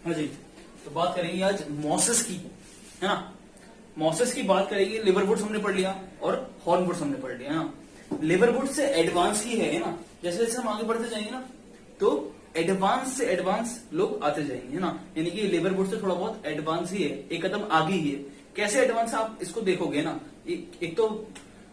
हाँ जी, तो बात करेंगे आज मॉसेस की, है ना। मॉसेस की बात करेंगे। लिवरवुड्स हमने पढ़ लिया और हॉर्नवुड्स हमने पढ़ लिया, है ना। लिवरवुड से एडवांस ही है ना। जैसे जैसे हम आगे बढ़ते जाएंगे ना, तो एडवांस से एडवांस लोग आते जाएंगे, है ना। यानी कि लिवरवुड से थोड़ा बहुत एडवांस ही है, एक कदम आगे ही है। कैसे एडवांस आप इसको देखोगे ना, एक तो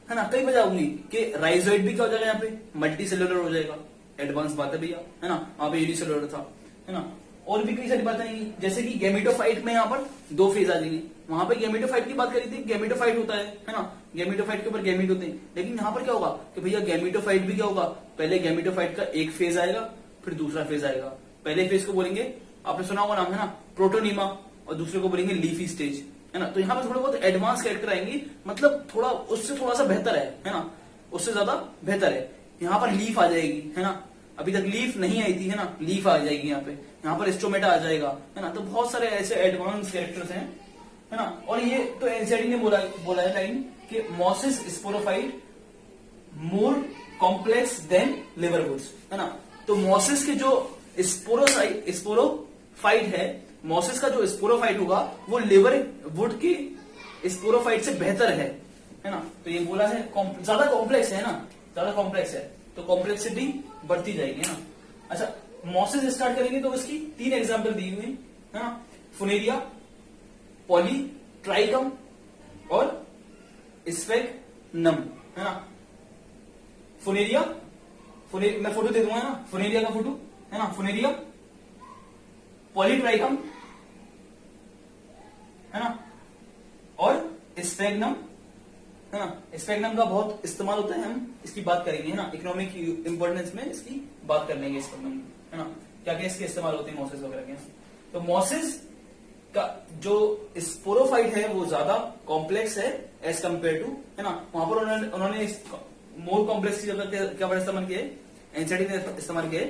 है ना, कई वजह होंगी कि राइजोइड भी क्या हो जाएगा, यहाँ पे मल्टी सेलुलर हो जाएगा। एडवांस बात है भैया, है ना। वहां पे यूनिसेलुलर था, है ना। और भी कई सारी बातें नहीं, जैसे कि गैमेटोफाइट में यहाँ पर दो फेज आ जाएंगे। वहां पे गैमेटोफाइट की बात करी थी, गैमेटोफाइट होता है ना। गैमेटोफाइट के ऊपर गैमेट होते हैं, लेकिन यहाँ पर क्या होगा कि भैया गैमेटोफाइट भी क्या होगा, पहले गैमेटोफाइट का एक फेज आएगा, फिर दूसरा फेज आएगा। पहले फेज को बोलेंगे, आपने सुना होगा नाम, है ना, प्रोटोनीमा, और दूसरे को बोलेंगे लीफी स्टेज, है ना। तो यहाँ पे थोड़े बहुत एडवांस कैरेक्टर आएंगे, मतलब थोड़ा उससे थोड़ा सा बेहतर है ना, उससे ज्यादा बेहतर है। यहाँ पर लीफ आ जाएगी, है ना। अभी तक लीफ नहीं आई थी, है ना, लीफ आ जाएगी यहाँ पे। यहाँ पर स्टोमेटा आ जाएगा, है ना। तो बहुत सारे ऐसे एडवांस कैरेक्टर्स हैं, है ना। और ये तो एनसीईआरटी ने बोला है लाइन कि mosses sporophyte more complex than liverworts, है ना। तो मॉसेस के जो स्पोरोफाइट है, मॉसेस का जो स्पोरोफाइट होगा वो लिवरवुड की स्पोरोफाइट से बेहतर है ना। तो ये बोला है ज्यादा कॉम्प्लेक्स है ना, ज्यादा कॉम्प्लेक्स है, तो कॉम्प्लेक्सिटी बढ़ती जाएगी, है ना। अच्छा, मॉसेस स्टार्ट करेंगे तो उसकी 3 एग्जांपल दी हुई है ना। फुनेरिया, पॉलीट्राइकम और स्फेगनम, है ना। फुनेरिया, मैं फोटो दे दूंगा ना, फुनेरिया का फोटो, है ना। फुनेरिया, पॉलीट्राइकम, है ना, और स्फेगनम, है ना। स्फेगनम का बहुत इस्तेमाल होता है, हम इसकी बात करेंगे, है ना। इकोनॉमिक इंपोर्टेंस में इसकी बात कर लेंगे, स्फेगनम, है ना, क्या क्या इसके इस्तेमाल होते हैं मॉसेस वगैरह के। तो मॉसेस का जो स्पोरोफाइट है वो ज्यादा कॉम्प्लेक्स है एज कंपेयर टू, है ना। वहां पर उन्होंने मोर कॉम्प्लेक्स की जगह क्या वर्ड इस्तेमाल किया, एनसीईआरटी ने इस्तेमाल किया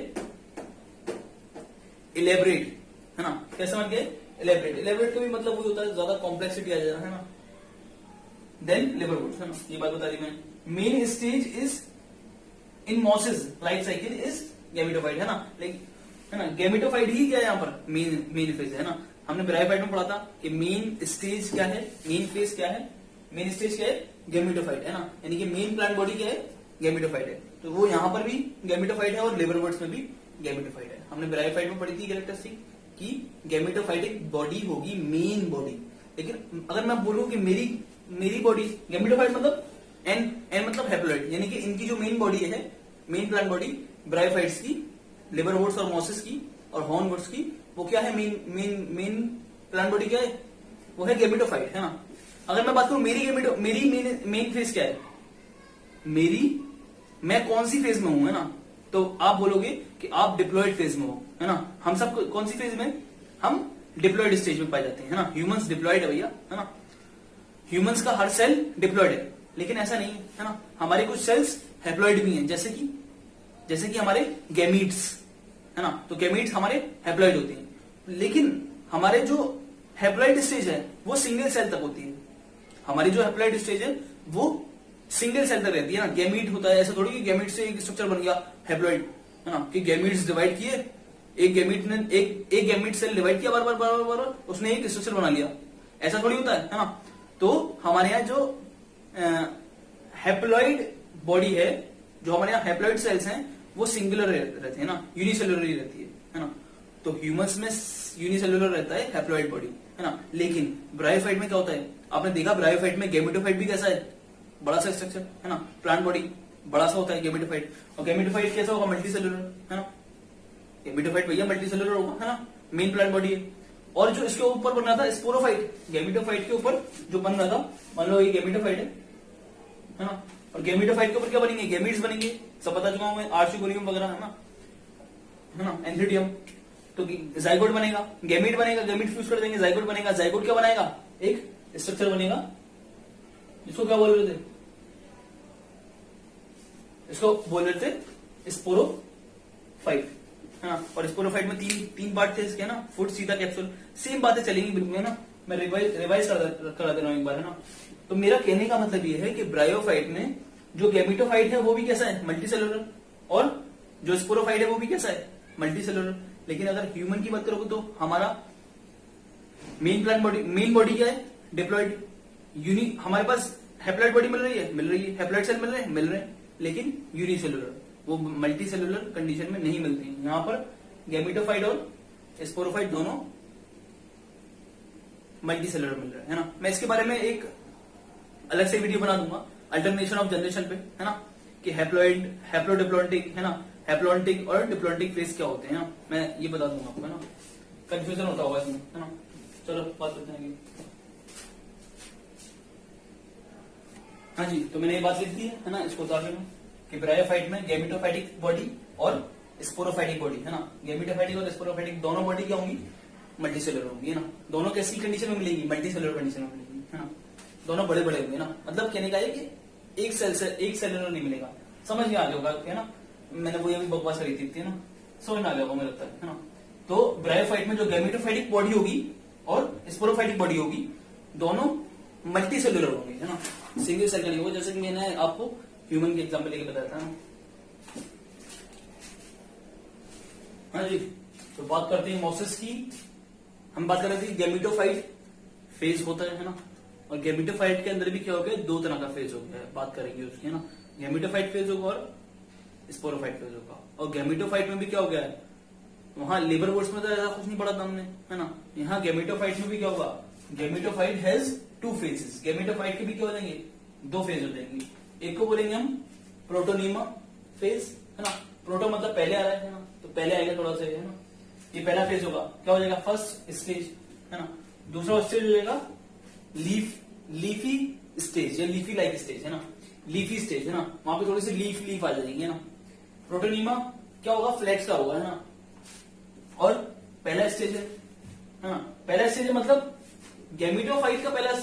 इलेबरेट, है ना। क्या इस्तेमाल किया, इलेबरेट। इलेबरेट का भी मतलब वही होता है, ज्यादा कॉम्प्लेक्सिटी आ जाएगा, है ना, देन लिवरवुड्स, है ना। ये बात बता दी मैंने। Main stage is in mosses life cycle is gametophyte, है ना। है ना, गैमेटोफाइट ही क्या है यहाँ पर मेन फेज है ना। हमने ब्रायोफाइट में पढ़ा था कि मेन स्टेज क्या है, मेन फेज क्या है, मेन स्टेज क्या है, गैमेटोफाइट, है ना। यानी कि मेन प्लांट बॉडी क्या है, गैमेटोफाइट है। तो वो यहाँ पर भी गैमेटोफाइट है और लिवरवुड्स में भी गैमेटोफाइट है। हमने ब्रायोफाइट में पढ़ी थी कैरेक्टरिस्टिक कि गैमेटोफाइटिक बॉडी होगी, मेन बॉडी। लेकिन अगर मैं बोलूं कि मेरी बॉडी गैमेटोफाइट मतलब एन मतलब हैप्लॉइड, यानी कि इनकी जो मेन बॉडी है, मेन प्लांट बॉडी ब्रायोफाइट्स की, लिवरवुड्स और मॉसेस की और हॉर्नवुड्स की, वो क्या है, मेन प्लांट बॉडी क्या है, वो है गैमेटोफाइट, है ना। अगर मैं बात करूं मेरी मेन फेज क्या है, मैं कौन सी फेज में हूं, है ना। तो आप बोलोगे कि आप डिप्लॉयड फेज में हो, है ना। हम सब कौन सी फेज में, हम डिप्लॉयड स्टेज में पाए जाते हैं, है ना। ह्यूमंस डिप्लॉयड है भैया, है ना। ह्यूमंस का हर सेल डिप्लॉयड है, लेकिन ऐसा नहीं है ना। हमारे कुछ सेल्स हैप्लॉयड भी हैं, जैसे कि हमारे गैमीट्स, है ना। तो गैमीट्स हमारे हैप्लॉयड होते हैं, लेकिन हमारे जो हैप्लॉयड स्टेज है वो सिंगल सेल तक होती है। हमारी जो हैप्लॉयड स्टेज है वो सिंगल सेल तक रहती है ना। गैमीट होता है, ऐसा थोड़ी कि गैमीट से एक स्ट्रक्चर बन गया हैप्लॉयड, है ना, कि गैमीट्स डिवाइड किए, एक गैमीट सेल डिवाइड किया बार उसने एक स्ट्रक्चर बना लिया, ऐसा थोड़ी होता है ना। तो हमारे यहाँ जो हैप्लॉइड बॉडी है, जो हमारे यहाँ हैप्लॉइड सेल्स हैं, वो सिंगुलर रहते हैं ना, यूनिसेलुलर ही रहती है ना। तो ह्यूमंस में यूनिसेलुलर रहता है हैप्लॉइड बॉडी, है ना। लेकिन ब्रायोफाइट में क्या होता है, आपने देखा ब्रायोफाइट में गैमेटोफाइट भी कैसा है, बड़ा सा स्ट्रक्चर, है ना। प्लांट बॉडी बड़ा सा होता है गैमेटोफाइट, और गैमेटोफाइट कैसा होगा, मल्टीसेलुलर, है ना। गैमेटोफाइट भैया मल्टीसेलुलर होगा, है ना, मेन प्लांट बॉडी है। और जो इसके ऊपर बन रहा था स्पोरोफाइट, गैमेटोफाइट के ऊपर जो बन रहा था, मान लो ये गैमेटोफाइट है ना। और गैमेटोफाइट के ऊपर क्या बनेंगे, गैमीट्स बनेंगे, सब बता चुका हूं मैं, आर्चिगोनियम वगैरह, है ना, एंथ्रीडियम। तो जाइगोट बनेगा, गैमीट बनेगा, गैमीट फ्यूज कर देंगे, जाइगोट बनेगा। जाइगोट क्या बनाएगा, एक स्ट्रक्चर बनेगा, इसको क्या बोल रहे थे, इसको बोल रहे थे स्पोरोफाइट, है ना। और स्पोरोफाइट में तीन पार्ट थे इसके, है ना, फुट, सीधा, कैप्सूल। सेम बातें चलेंगी बिल्कुल, है ना। मैं रिवाइज करा दे रहा हूं एक बार, है ना। तो मेरा कहने का मतलब ये है कि ब्रायोफाइट में जो गैमेटोफाइट है वो भी कैसा है, मल्टीसेलुलर, और जो स्पोरोफाइट है वो भी कैसा है, मल्टीसेलुलर। लेकिन अगर ह्यूमन की बात करोगे तो हमारा मेन बॉडी क्या है? डिप्लॉइड हमारे पास हैप्लॉइड बॉडी मिल रही है, हैप्लॉइड सेल मिल रहे हैं, लेकिन यूनिसेलुलर, वो मल्टी सेलुलर कंडीशन में नहीं मिलते हैं। यहां पर गैमेटोफाइट और स्पोरोफाइट दोनों मल्टी सेलुलर मिल रहे हैं, है ना। मैं इसके बारे में एक अलग से वीडियो बना दूंगा अल्टरनेशन ऑफ जनरेशन पे, है ना, कि हैप्लॉइड, हैप्लोडिप्लॉन्टिक, है ना, हैप्लॉन्टिक और डिप्लॉन्टिक फेज क्या होते हैं ना, मैं ये बता दूंगा आपको, है ना। कंफ्यूजन होता होगा इसमें, है ना। चलो बात करते हैं। हाँ जी, तो मैंने ये बात लिख दी है ना, इसको उतार लेना कि ब्रायोफाइट में गैमेटोफाइटिक बॉडी और स्पोरोफाइटिक बॉडी, है ना। गैमेटोफाइटिक और स्पोरोफाइटिक दोनों बॉडी क्या होंगी? मल्टी सेलुलर होंगी, है ना। दोनों कैसी कंडीशन में मिलेगी? मल्टी सेलुलर कंडीशन में मिलेगी, है ना। दोनों बड़े बड़े होंगे ना, मतलब कहने का है कि एक सेलुलर नहीं मिलेगा। समझ में आ गया होगा, है ना। मैंने वो अभी बकवास करी थी, है ना, समझ में आ गया होगा मुझे लगता है ना। तो ब्रायोफाइट में जो गैमेटोफाइटिक बॉडी होगी और स्पोरोफाइटिक बॉडी होगी, दोनों मल्टी सेलुलर होंगे, है ना, सिंगल सेल का नहीं होगा, जैसे कि मैंने आपको ह्यूमन के एग्जाम्पल लेके बताया था ना। हाँ जी, तो बात करते हैं मोसिस की। हम बात कर रहे थे गैमेटोफाइट फेज होता है ना, और गैमेटोफाइट के अंदर भी क्या हो गया? दो तरह का फेज हो गया है, बात करेंगे उसकी, है ना। गैमेटोफाइट फेज होगा और स्पोरोफाइट फेज होगा। और गैमेटोफाइट में भी क्या हो गया है? वहां लेबर बोर्ड्स में तो ऐसा कुछ नहीं पढ़ा था हमने, है ना। यहाँ गैमेटोफाइट में भी क्या होगा? Gametophyte has two phases. Gametophyte के भी क्या हो जाएंगे? दो फेज हो जाएंगे। एक को बोलेंगे हम प्रोटोनीमा फेज, है ना। प्रोटो मतलब पहले आ रहा है ना, तो पहले आएगा थोड़ा सा, है ना। ये पहला फेज होगा, क्या हो जाएगा? फर्स्ट स्टेज, है ना। दूसरा स्टेज हो जाएगा लीफी स्टेज या लीफी लाइक स्टेज, है ना। लीफी स्टेज, है ना, वहां पे थोड़ी सी लीफ आ जाएगी, है ना। प्रोटोनीमा क्या होगा? फ्लैक्स का होगा, है ना। और पहला स्टेज है ना, पहला स्टेज है मतलब गैमेटोफाइट का पहला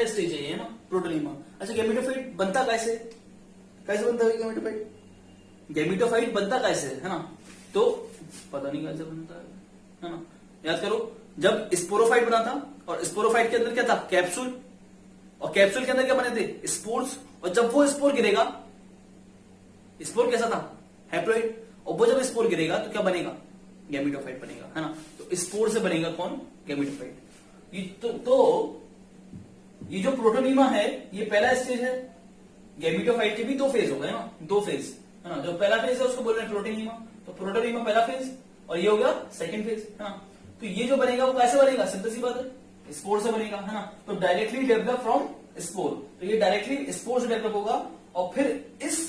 स्टेज है ये, है ना, प्रोटोनीमा। अच्छा, गैमेटोफाइट बनता कैसे बनता है गैमेटोफाइट? गैमेटोफाइट बनता कैसे है ना, तो पता नहीं कैसे बनता है ना। याद करो, जब स्पोरोफाइट बना था, और स्पोरोफाइट के अंदर क्या था? कैप्सूल, और कैप्सूल के अंदर क्या बने थे? स्पोर्स। और जब वो स्पोर गिरेगा, स्पोर कैसा था? हैप्लॉइड। और वो जब स्पोर गिरेगा तो क्या बनेगा? गैमेटोफाइट बनेगा, है ना। तो स्पोर से बनेगा कौन? गैमेटोफाइट। ये जो प्रोटोनीमा है, ये पहला स्टेज है। गैमेटोफाइट के भी दो फेज हो गए ना, दो फेज, है ना। जो पहला फेज है उसको बोल रहे हैं प्रोटोनीमा, तो प्रोटोनीमा पहला फेज, और ये हो गया सेकंड फेज, है ना। तो ये जो बनेगा वो कैसे बनेगा? सिंपल सी बात है, स्पोर से बनेगा, है ना। तो डायरेक्टली डेवलप फ्रॉम स्पोर, तो ये डायरेक्टली स्पोर से डेवलप होगा, और फिर इस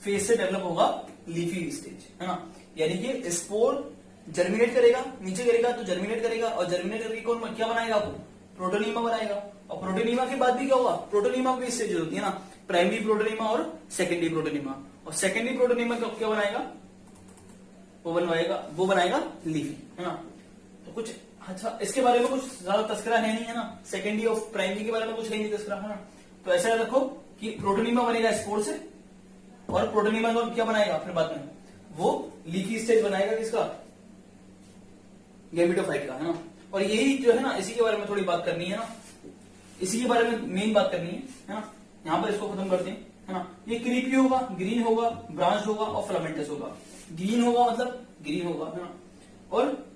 फेज से डेवलप होगा लीफी स्टेज, है ना। यानी कि स्पोर जर्मिनेट करेगा, नीचे गिरेगा तो जर्मिनेट करेगा, और जर्मिनेट करके कौन क्या बनाएगा? आपको प्रोटोनीमा बनाएगा। और प्रोटोनीमा के बाद भी क्या होगा? प्रोटोनीमा की स्टेज होती है ना, प्राइमरी प्रोटोनीमा और सेकेंडरी प्रोटोनीमा। और सेकेंडरी प्रोटोनीमा क्या बनाएगा? वो बनाएगा लीफी, है ना। तो कुछ अच्छा, इसके बारे में कुछ ज्यादा तस्करा है नहीं, है ना। सेकेंडरी और प्राइमरी के बारे में कुछ है नहीं तस्करा, है ना। तो ऐसा रखो कि प्रोटोनीमा बनेगा स्पोर से, और प्रोटोनीमा क्या बनाएगा फिर बाद में? वो लीफी स्टेज बनाएगा, किसका? गैमेटोफाइट का, है ना। और यही जो है ना, इसी के बारे में थोड़ी बात करनी है ना, इसी के बारे में मेन बात करनी है ना। यहां पर इसको खत्म करते हैं, है ना। ये क्रीपी होगा, ग्रीन होगा, ब्रांच होगा, और फिलामेंटस होगा। ग्रीन होगा मतलब ग्रीन होगा, है ना, और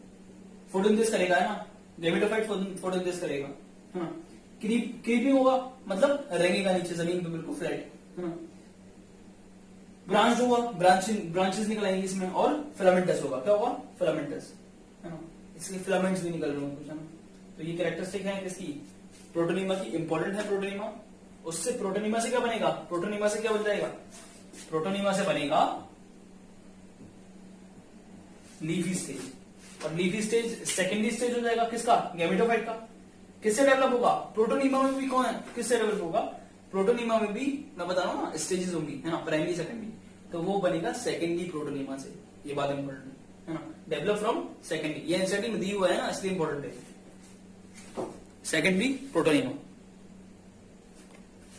फोटोसिंथेसिस करेगा, है ना। गैमेटोफाइट फोटोसिंथेसिस करेगा, है ना। क्रीपी होगा मतलब रेंगेगा नीचे जमीन पे बिल्कुल फ्लैट, है ना। ब्रांच होगा, ब्रांचेस निकल आएंगे इसमें, और फिलामेंटस होगा, क्या होगा? फिलामेंटस, है ना। इसके फिलामेंट्स भी निकल रहे हैं कुछ, है ना। तो ये कैरेक्टरिस्टिक है किसकी? प्रोटोनीमा की। इंपॉर्टेंट है प्रोटोनीमा। उससे प्रोटोनीमा से क्या बनेगा? प्रोटोनीमा से क्या बन जाएगा? प्रोटोनीमा से बनेगा लीफी स्टेज, और लीफी स्टेज सेकेंडरी स्टेज हो जाएगा किसका? गैमेटोफाइट का। किससे डेवलप होगा? प्रोटोनीमा में भी कौन है? किससे डेवलप होगा? प्रोटोनीमा में भी मैं बता रहा हूं ना, स्टेजेस होंगी, है ना, प्राइमरी सेकेंडरी। तो वो बनेगा सेकेंडरी प्रोटोनीमा से। ये बात इंपॉर्टेंट है ना। डेवलप फ्रॉम सेकेंडरी, ये एनसीईआरटी में दी हुआ है ना, इसलिए इंपॉर्टेंट है। सेकेंडरी प्रोटोनीमा,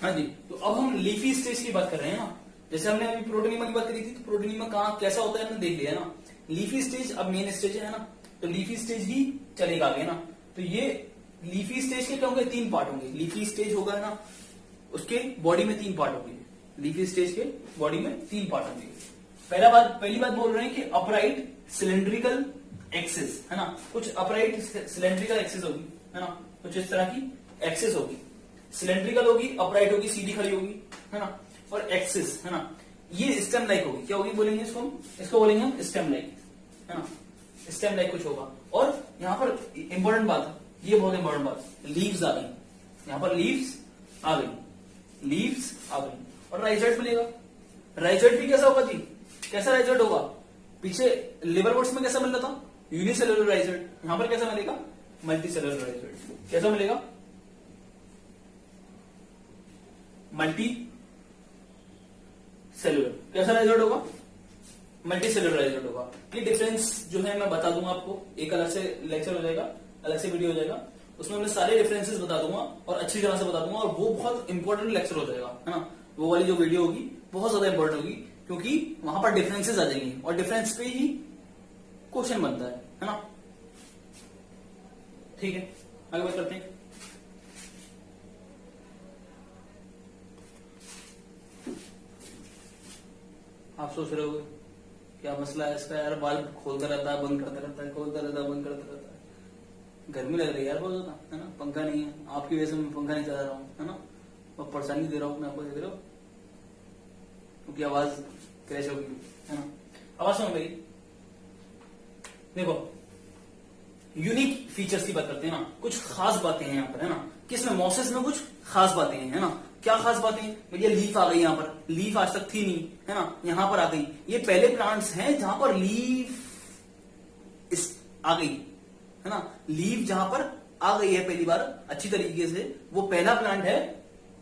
हाँ जी। तो अब हम लीफी स्टेज की बात कर रहे हैं ना। जैसे हमने अभी प्रोटोनीमा की बात करी थी, तो प्रोटोनीमा कहाँ कैसा होता है हमने देख लिया ना। लीफी स्टेज अब मेन स्टेज है ना, तो लीफी स्टेज ही चलेगा आगे ना। तो ये लीफी स्टेज के क्या होंगे? 3 पार्ट होंगे। लीफी स्टेज होगा ना, उसके बॉडी में 3 पार्ट होंगे। लीफी स्टेज के बॉडी में 3 पार्ट होंगे। पहली बात बोल रहे हैं कि अपराइट, सिलेंड्रिकल एक्सिस, है ना, कुछ अपराइट सिलेंड्रिकल एक्सिस होगी, है ना, कुछ इस तरह की एक्सिस होगी, सिलेंड्रिकल होगी, अपराइट होगी, सीधी खड़ी होगी, है ना, और एक्सिस, है ना, ये स्टेम लाइक होगी, क्या होगी बोलेंगे इसको बोलेंगे हम स्टेम लाइक, है ना, स्टेम लाइक कुछ होगा। और यहाँ पर इंपॉर्टेंट बात, ये बहुत इंपॉर्टेंट बात, लीव्स आ गई, यहाँ पर लीव्स आ गई, लीव्स आ गई, और राइजर्ट मिलेगा। राइजर्ट भी कैसा होगा जी, कैसा राइजर्ट होगा, पीछे लिवर वुड्स में कैसा मिल रहा था, यूनिसेलुलर राइजर्ट, यहां पर कैसा मिलेगा, मल्टी सेलुलर राइजर्ट, कैसा मिलेगा, मल्टी सेलुलर, कैसा राइजर्ट होगा, मल्टी सेलुलर राइजर्ट होगा। ये डिफरेंस जो है मैं बता दूंगा आपको, एक अलग से लेक्चर हो जाएगा, अलग से वीडियो हो जाएगा, उसमें मैं सारे डिफरेंसेस बता दूंगा और अच्छी तरह से बता दूंगा, और वो बहुत इंपॉर्टेंट लेक्चर हो जाएगा, है ना, वो वाली जो वीडियो होगी बहुत ज्यादा इंपॉर्टेंट होगी, क्योंकि वहां पर डिफरेंसेस आ जाएंगे और डिफरेंस पे ही क्वेश्चन बनता है ना। ठीक है, आगे बात करते हैं। आप सोच रहे हो क्या मसला है इसका, यार बाल खोलता रहता है, बंद करता रहता है, खोलता रहता है, बंद करता रहता है, गर्मी लग रही है यार बहुत ज्यादा, है ना, पंखा नहीं है, आपकी वजह से मैं पंखा नहीं चला रहा हूँ, है ना, और परेशानी दे रहा हूँ मैं आपको, देख रहे हो, क्योंकि आवाज क्रैश होगी, है ना। आवाज सुनो मेरी, देखो यूनिक फीचर्स की बात करते हैं ना, कुछ खास बातें हैं यहाँ पर, है ना, किसमें, मोसेस में कुछ खास बातें हैं, है ना, क्या खास बातें, भैया लीफ आ गई, यहाँ पर लीफ आज तक थी नहीं, है ना, यहाँ पर आ गई, ये पहले प्लांट्स हैं जहां पर लीफ आ गई, है ना, लीफ जहां पर आ गई है पहली बार अच्छी तरीके से, वो पहला प्लांट है।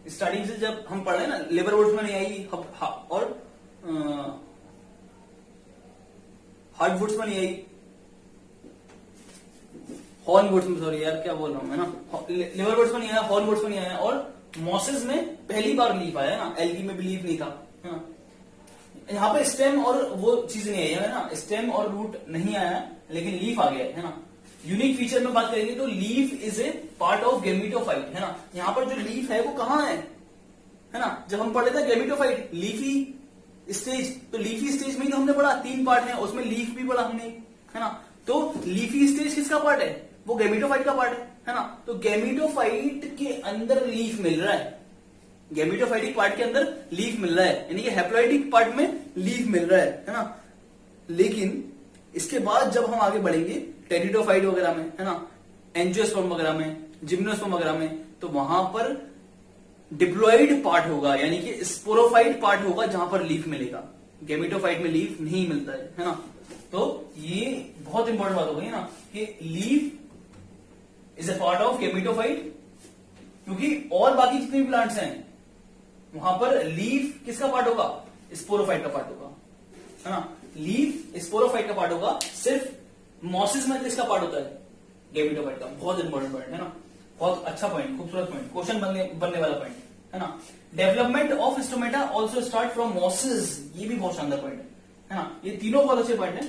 स्टार्टिंग से जब हम पढ़ रहे हैं ना, लेबर वुड्स में नहीं आई, और हार्डवुड्स में नहीं आई, हॉर्नवुड्स में, सॉरी यार क्या बोल रहा हूं मैं ना, लेबर वुड्स में नहीं आया, हॉर्नवुड्स में नहीं आया, और मॉसेस में पहली बार लीफ आया ना, एल्गी में भी लीफ नहीं था, है ना, यहाँ पे स्टेम और वो चीज नहीं आई है ना, स्टेम और रूट नहीं आया, लेकिन लीफ आ गया है ना। यूनिक फीचर में बात करेंगे तो leaf is a part of gametophyte, है ना, यहाँ पर जो लीफ है वो कहाँ है ना, जब हम पढ़ लेते हैं गेमिटोफाइट लीफी स्टेज, तो लीफी स्टेज में ही तो हमने पढ़ा 3 पार्ट है, उसमें लीफ भी पढ़ा हमने, है ना, तो लीफी स्टेज किसका पार्ट है, वो गेमिटोफाइट का पार्ट है ना, तो गेमिटोफाइट के अंदर लीफ मिल रहा है, गेमिटोफाइटिक पार्ट के अंदर लीफ मिल रहा है, यानी कि हैप्लॉइडिक पार्ट में लीफ मिल रहा है ना, लेकिन इसके बाद जब हम आगे बढ़ेंगे टेरिडोफाइट वगैरह में, है ना, एंजियोस्पर्म वगैरह में, जिम्नोस्पर्म वगैरह में, तो वहां पर डिप्लॉइड पार्ट होगा, यानी कि स्पोरोफाइट पार्ट होगा जहां पर लीफ मिलेगा, गेमिटोफाइट में लीफ नहीं मिलता है ना। तो ये बहुत इंपॉर्टेंट बात हो गई ना कि leaf is a part of gametophyte, क्योंकि और बाकी जितने भी प्लांट्स हैं वहां पर लीफ किसका पार्ट होगा, स्पोरोफाइट का पार्ट होगा, है ना, लीफ स्पोरोफाइट का पार्ट होगा, सिर्फ मॉसिस में किसका पार्ट होता है, गेमिटोफाइट का। बहुत इंपॉर्टेंट पॉइंट है ना, बहुत अच्छा पॉइंट, खूबसूरत पॉइंट, क्वेश्चन बनने वाला पॉइंट, है ना। Development of stomata also start from mosses, ये भी बहुत शानदार पॉइंट है ना, ये तीनों बहुत अच्छे पॉइंट है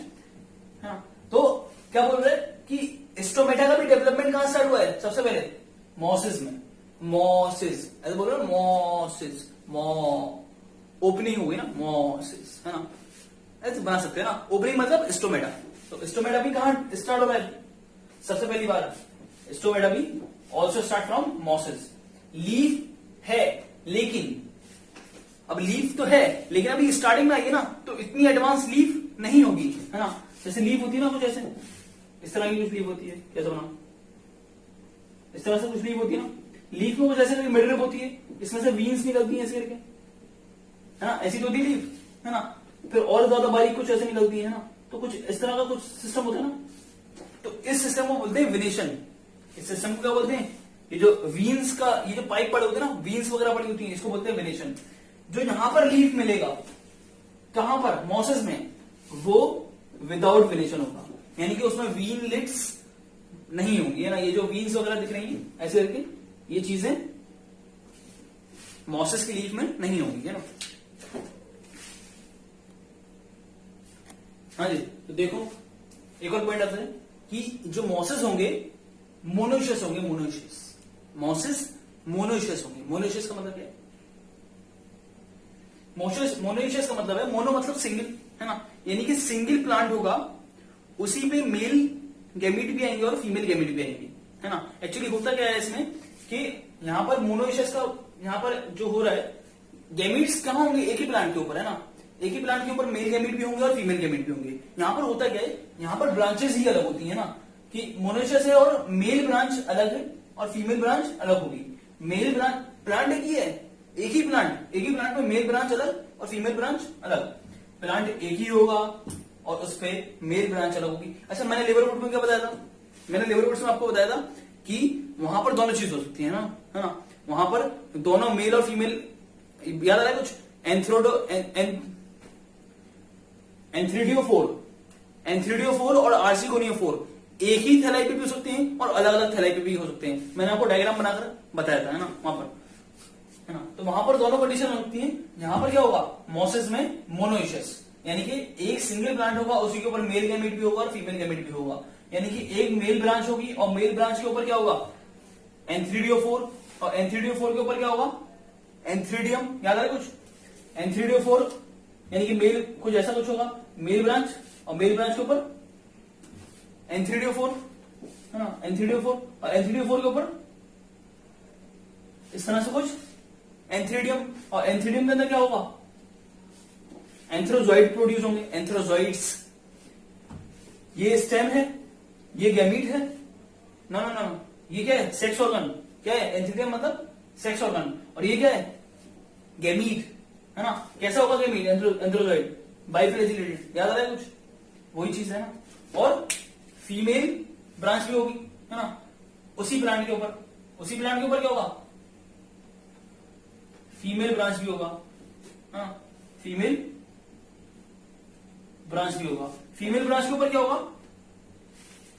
ना। तो क्या बोल रहे हैं कि स्टोमेटा का भी डेवलपमेंट कहां स्टार्ट हुआ है, सबसे पहले मॉसिस में, मॉसिस ऐसे बोल रहे हो, मॉसिस, ओपनिंग हुई ना, मॉसिस, है ना, ऐसे बना सकते हैं ना, ओपनिंग मतलब स्टोमेटा, तो स्टोमेटा भी कहां स्टार्ट हो रहा है, सबसे पहली बार स्टोमेटा भी also start from mosses. Leaf है, लेकिन अब लीफ तो है, लेकिन अभी स्टार्टिंग में आएगी ना, तो इतनी एडवांस लीफ नहीं होगी, है ना, जैसे लीफ होती है ना कुछ ऐसे, इस तरह की कुछ लीफ होती है, कैसे बना, इस तरह से कुछ लीफ होती है ना, लीफ में कुछ ऐसे मिडरिप होती है, इसमें से वीन्स निकलती है ऐसे करके, है ना, ऐसी तो होती है लीफ, है ना, फिर और ज्यादा बारीक कुछ ऐसे निकलती है ना, तो कुछ इस तरह का कुछ सिस्टम होता है ना, तो इस सिस्टम को बोलते हैं विनेशन। इस सिस्टम को क्या बोलते हैं, ये जो वीन्स का, ये जो पाइप पड़े होते हैं ना, वीन्स वगैरह पड़ी होती है, इसको बोलते हैं विनेशन। जो यहां पर लीफ मिलेगा, कहां पर, मॉसेस में, वो विदाउट विनेशन होगा, यानी कि उसमें वीन लिट्स नहीं होंगी, है ना, ये जो वीन्स वगैरह दिख रही है ऐसे करके, ये चीजें मॉसेस की लीफ में नहीं होंगी, है ना। हाँ जी, तो देखो एक और पॉइंट आता है कि जो मॉसेस होंगे मोनोशियस होंगे, मोनोशियस, मॉसेस मोनोशियस होंगे। मोनोशियस का मतलब क्या है, मोनोशियस का मतलब है, मोनो मतलब सिंगल, है ना, यानी कि सिंगल प्लांट होगा उसी पे मेल गैमीट भी आएंगे और फीमेल गैमीट भी आएंगे, है ना। एक्चुअली होता क्या है इसमें कि यहाँ पर मोनोइशस का यहाँ पर जो हो रहा है, गैमीट्स कहाँ होंगे, एक ही प्लांट के ऊपर, है ना। एक ही प्लांट के ऊपर मेल गैमीट भी होंगे और फीमेल गैमीट भी होंगे। यहाँ पर होता क्या है, यहाँ पर ब्रांचेस ही अलग होती है ना, कि मोनोइशस है और मेल ब्रांच अलग है और फीमेल ब्रांच अलग होगी। मेल ब्रांच प्लांट एक ही है, एक ही प्लांट में मेल ब्रांच अलग और फीमेल ब्रांच अलग। प्लांट एक ही होगा और उस पे मेल ब्रांच अलग होगी। अच्छा, मैंने लेबर रूट में क्या बताया था, मैंने लेबर रूट्स में आपको बताया था कि वहां पर दोनों चीज हो सकती है ना, है ना। वहां पर दोनों मेल और फीमेल, याद आ रहा है कुछ, एंथ्रीडियोफोर और आर्सिगोनियोफोर एक ही थैलाई पे भी हो सकते हैं और अलग अलग थैलाई पे भी हो सकते हैं। मैंने आपको डायग्राम बनाकर बताया था, है ना, वहां पर, है ना। तो वहां पर दोनों कंडीशन हो सकती है। यहां पर क्या होगा, मोसेस में मोनोइशस, यानी कि एक सिंगल प्लांट होगा, उसी के ऊपर मेल गैमीट भी होगा और फीमेल गैमीट भी होगा। यानी कि एक मेल ब्रांच होगी और मेल ब्रांच के ऊपर क्या होगा, एंथ्रीडियोफोर, और एंथ्रीडियोफोर के ऊपर क्या होगा, एंथ्रीडियम। याद आ रहा है कुछ, एंथ्रीडियोफोर यानी कि मेल, कुछ ऐसा कुछ होगा, मेल ब्रांच, और मेल ब्रांच के ऊपर एंथ्रीडियोफोर, है ना, एंथ्रीडियोफोर, और एंथ्रीडियोफोर के ऊपर इस तरह से कुछ एंथ्रीडियम, और एंथ्रीडियम के अंदर क्या होगा, एंथ्रोजॉइड प्रोड्यूस होंगे, एंथ्रोजॉइड्स। ये स्टेम है, ये गैमीट है, ना ना ना, ये क्या है, सेक्स ऑर्गन। क्या है, एंथ्रीडियम मतलब सेक्स ऑर्गन, और ये क्या है, गैमीट, है ना। कैसा होगा गैमीट, एंथ्रोजॉइड, बाइफ्लैजिलेटेड। याद आ रहा है कुछ, वही चीज है ना। और फीमेल ब्रांच भी होगी, है ना, उसी प्लांट के ऊपर, उसी प्लांट के ऊपर क्या होगा, फीमेल ब्रांच भी होगा, हाँ, फीमेल ब्रांच भी होगा। फीमेल ब्रांच के ऊपर क्या होगा,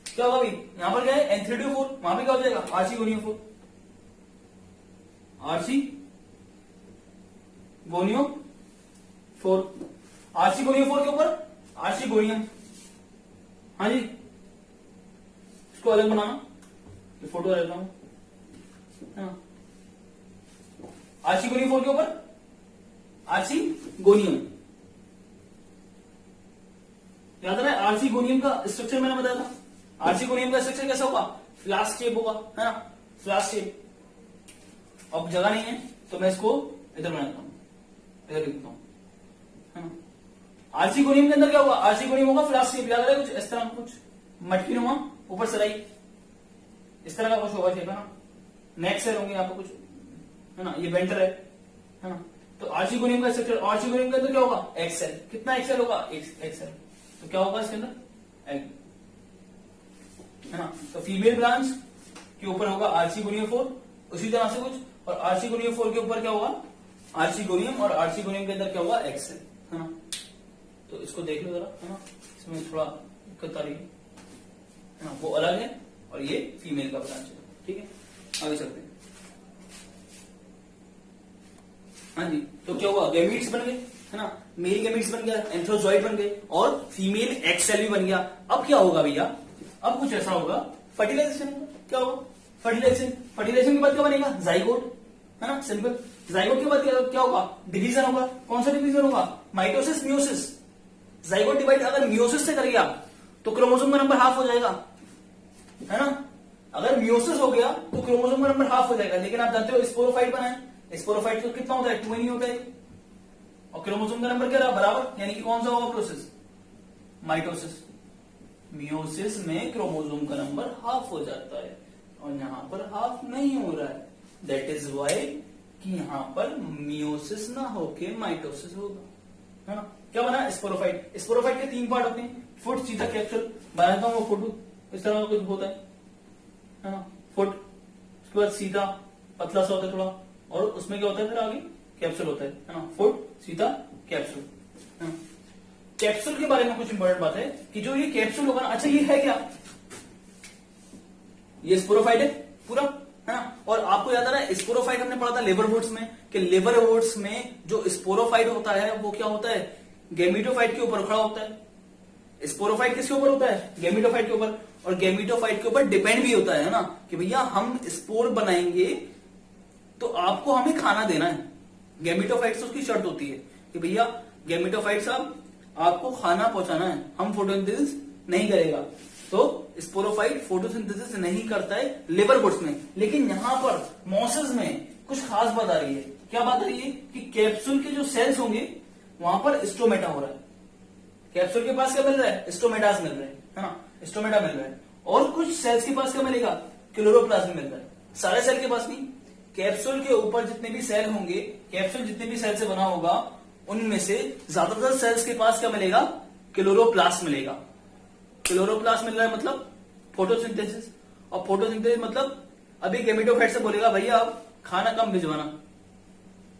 क्या होगा भाई, यहां पर क्या है, एंथ्रीडियोफोर, वहां पे क्या हो जाएगा, आर्चिगोनियोफोर, आर्चिगोनियोफोर के ऊपर आर्चिगोनियम। हाँ जी, इसको अलग बनाना, ये फोटो रखता हूं, हाँ। आर्चिगोनियोफोर के ऊपर आर्चिगोनियम। याद रहा है, आर्चिगोनियम का स्ट्रक्चर मैंने बताया था। आर्चिगोनियम का स्ट्रक्चर कैसा होगा, फ्लास्क शेप होगा, है ना, फ्लास्क शेप। अब जगह नहीं है तो मैं इसको इधर बनाता हूं, इधर लिखता हूं, है ना। आर्चिगोनियम के अंदर क्या होगा, आर्चिगोनियम होगा फ्लास्क शेप। याद रहा है, कुछ इस तरह कुछ मटकी नुमा, ऊपर सराई, इस तरह का कुछ होगा शेप, है ना। नेक से होंगे यहाँ पे कुछ, है ना, ये वेंटर है ना। तो आर्चिगोनियम का स्ट्रक्चर, आर्चिगोनियम के अंदर क्या होगा, एक्सेल। कितना एक्सेल होगा, एक्सेल। तो क्या होगा इसके अंदर, एग, है ना। तो फीमेल ब्रांच के ऊपर होगा आर्चिगोनियोफोर, उसी तरह से कुछ, और आर्चिगोनियोफोर के ऊपर क्या होगा, आर्चिगोनियम, और आर्चिगोनियम के अंदर क्या होगा, एक्सेल, है ना। तो इसको देख लो जरा, है ना, इसमें थोड़ा दिक्कत आ रही है ना, वो अलग है और ये फीमेल का ब्रांच है, ठीक है। आगे चलते हैं, हाँ जी। तो क्या हुआ, गैमीट्स बन गए, है ना, मेल गैमीट्स बन गया, एंथ्रोजॉइड बन गए और फीमेल एक्सेल भी बन गया। अब क्या होगा भैया, अब कुछ ऐसा होगा, फर्टिलाइजेशन। क्या होगा, फर्टिलाइजेशन। फर्टिलाइजेशन के बाद क्या बनेगा, जाइगोट, है ना, सिंपल। जाइगोट के बाद क्या होगा, डिवीजन होगा। कौन सा डिवीजन होगा, माइटोसिस, मियोसिस। जाइगोट डिवाइड अगर मियोसिस से कर गया तो क्रोमोसोम का नंबर हाफ हो जाएगा, है ना। अगर मियोसिस हो गया तो क्रोमोसोम का नंबर हाफ हो जाएगा। लेकिन आप जानते हो स्पोरोफाइट बनाए, स्पोरोफाइट तो कितना होता है, 2 ही होता है, और क्रोमोसोम का नंबर क्या रहा, बराबर। यानी कि कौन सा होगा प्रोसेस, माइटोसिस। मियोसिस में क्रोमोसोम का नंबर हाफ हो जाता है और यहां पर हाफ नहीं हो रहा है। दैट इज वाई कि यहां पर मियोसिस ना होके माइटोसिस होगा, है ना। क्या बना, स्पोरोफाइट। स्पोरोफाइट के 3 पार्ट होते हैं, फुट, सीधा, कैप्सूल। बनाता हूं वो फोटो, इस तरह का कुछ होता है ना, फुट, उसके बाद सीधा पतला सा होता है थोड़ा, और उसमें क्या होता है फिर आगे कैप्सूल होता है ना, फुट, सीधा, कैप्सूल, है ना। कैप्सूल के बारे में कुछ इंपॉर्टेंट बात है कि जो ये कैप्सूल होगा ना, अच्छा ये है क्या, ये स्पोरोफाइट है पूरा, है ना। और आपको याद आ रहा है, स्पोरोफाइट हमने पढ़ा था लिवरवुड्स में, कि लिवरवुड्स में जो स्पोरोफाइट होता है वो क्या होता है, गैमीटोफाइट के ऊपर खड़ा होता है। स्पोरोफाइट किसके ऊपर होता है, गैमीटोफाइट के ऊपर, और गैमीटोफाइट के ऊपर डिपेंड भी होता है ना, कि भैया हम स्पोर बनाएंगे तो आपको हमें खाना देना है। गैमीटोफाइट से उसकी शर्त होती है कि भैया गैमीटोफाइट साहब आपको खाना पहुंचाना है, हम फोटोसिंथेसिस नहीं करेगा। तो स्पोरोफाइट फोटोसिंथेसिस नहीं करता है लिवर गुड्स में। लेकिन यहां पर मॉसेस में कुछ खास बात आ रही है। क्या बात आ रही है कि कैप्सूल के जो सेल्स होंगे वहां पर स्टोमेटा हो रहा है। कैप्सूल के पास क्या मिल रहा है? स्टोमेटास मिल रहे हैं, है ना, स्टोमेटा मिल रहा है। और कुछ सेल्स के पास क्या मिलेगा? क्लोरोप्लाज्म मिल रहा है। सारे सेल के पास नहीं, कैप्सूल के ऊपर जितने भी सेल होंगे, कैप्सूल जितने भी सेल से बना होगा उनमें से ज्यादातर सेल्स के पास क्या मिलेगा? क्लोरोप्लास्ट मिलेगा। क्लोरोप्लास्ट मिल रहा है मतलब फोटोसिंथेसिस। और फोटोसिंथेसिस मतलब अभी गेमेटोफाइट से बोलेगा भैया अब खाना कम भिजवाना,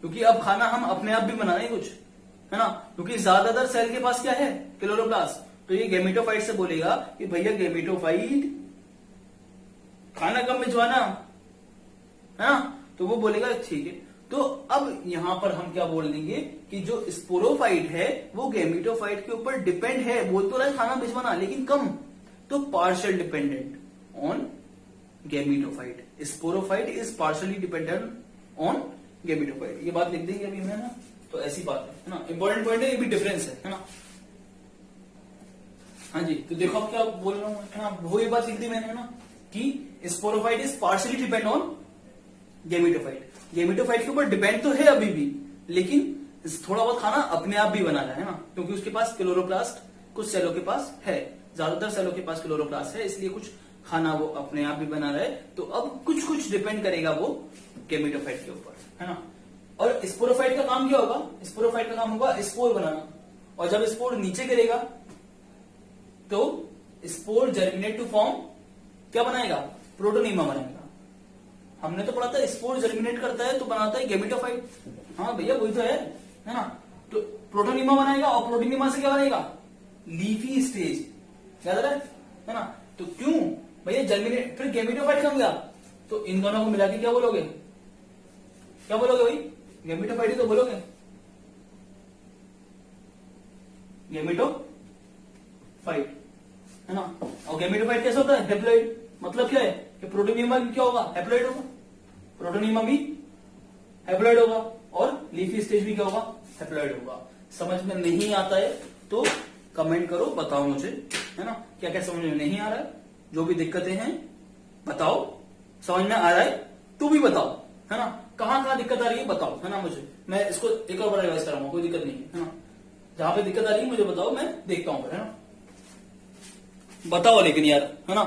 क्योंकि अब खाना हम अपने आप भी बना रहे हैं कुछ, है ना, क्योंकि ज्यादातर सेल के पास क्या है? क्लोरोप्लास्ट। तो ये गेमेटोफाइट से बोलेगा कि भैया गेमेटोफाइट खाना कम भिजवाना, है ना, तो वो बोलेगा ठीक है। तो अब यहां पर हम क्या बोल देंगे कि जो स्पोरोफाइट है वो गेमेटोफाइट के ऊपर डिपेंड है, बोल तो रहा है खाना भिजवाना लेकिन कम, तो partial dependent on gametophyte. Sporophyte is partially dependent on gametophyte. ये बात लिख देंगे अभी मैं ना, तो ऐसी बात है ना, इंपॉर्टेंट पॉइंट है, ये भी डिफरेंस है ना। हाँ जी, तो देखो अब क्या बोल रहा हूं, है ना, वो ये बात लिख दी मैंने, है ना, कि sporophyte is partially depend on gametophyte. Gametophyte के ऊपर डिपेंड तो है अभी भी, लेकिन थोड़ा बहुत खाना अपने आप भी बना रहा है ना, क्योंकि उसके पास क्लोरोप्लास्ट कुछ सेलों के पास है, ज्यादातर सेलों के पास क्लोरोप्लास्ट है, इसलिए कुछ खाना वो अपने आप भी बना रहा है। तो अब कुछ कुछ डिपेंड करेगा वो गेमेटोफाइट के ऊपर, है ना। और स्पोरोफाइट का काम क्या होगा? स्पोरोफाइट का काम होगा स्पोर बनाना, और जब स्पोर नीचे गिरेगा तो स्पोर जर्मिनेट टू फॉर्म क्या बनाएगा? प्रोटोनीमा बनाएगा। हमने तो पढ़ा था स्पोर जर्मिनेट करता है तो बनाता है गेमेटोफाइट। हाँ भैया वही तो है ना। तो प्रोटोनीमा बनाएगा, और प्रोटोनीमा से क्या बनेगा? Leafy stage. याद आ रहा है ना। तो क्यों भैया जर्मिनेट, फिर गेमेटोफाइट कम गया, तो इन दोनों को मिला के क्या बोलोगे? क्या बोलोगे भाई? गेमेटोफाइट ही तो बोलोगे, गेमेटोफाइट, है ना। और गेमेटोफाइट कैसे होता है? हैप्लॉइड। मतलब क्या है कि प्रोटोनीमा भी क्या होगा? हैप्लॉइड होगा। प्रोटोनीमा भी हैप्लॉइड होगा, और लीफी स्टेज भी क्या होगा? हैप्लॉइड होगा। समझ में नहीं आता है तो कमेंट करो, बताओ मुझे, है ना, क्या क्या समझ में नहीं आ रहा है, जो भी दिक्कतें हैं बताओ। समझ में आ रहा है तो भी बताओ, है ना, कहां कहां दिक्कत आ रही है बताओ, है ना। मुझे, मैं इसको एक और बार रिवाइज कराऊंगा, कोई दिक्कत नहीं है ना। जहां पे दिक्कत आ रही है मुझे बताओ, मैं देखता हूं, है ना, बताओ लेकिन यार, है ना।